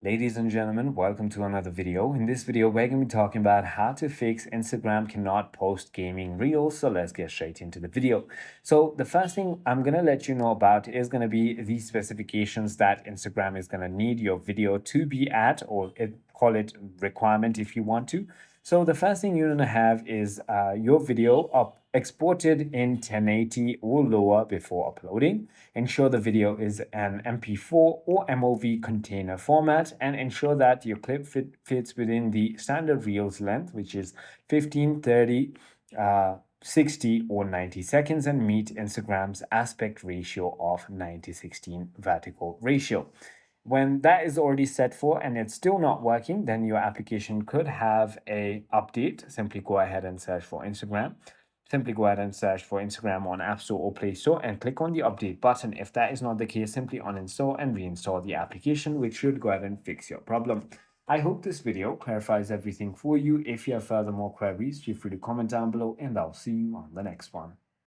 Ladies and gentlemen, welcome to another video. In this video, we're going to be talking about how to fix Instagram cannot post gaming reels. So let's get straight into the video. So the first thing I'm going to let you know about is going to be the specifications that Instagram is going to need your video to be at, or call it requirement if you want to. So the first thing you're going to have is your video exported in 1080 or lower before uploading. Ensure the video is an MP4 or MOV container format, and ensure that your clip fits within the standard Reels length, which is 15, 30, 60 or 90 seconds, and meet Instagram's aspect ratio of 90:16 vertical ratio. When that is already set for and it's still not working, then your application could have a update. Simply go ahead and search for Instagram. Simply go ahead and search for Instagram on App Store or Play Store and click on the update button. If that is not the case, simply uninstall and reinstall the application, which should go ahead and fix your problem. I hope this video clarifies everything for you. If you have further more queries, feel free to comment down below and I'll see you on the next one.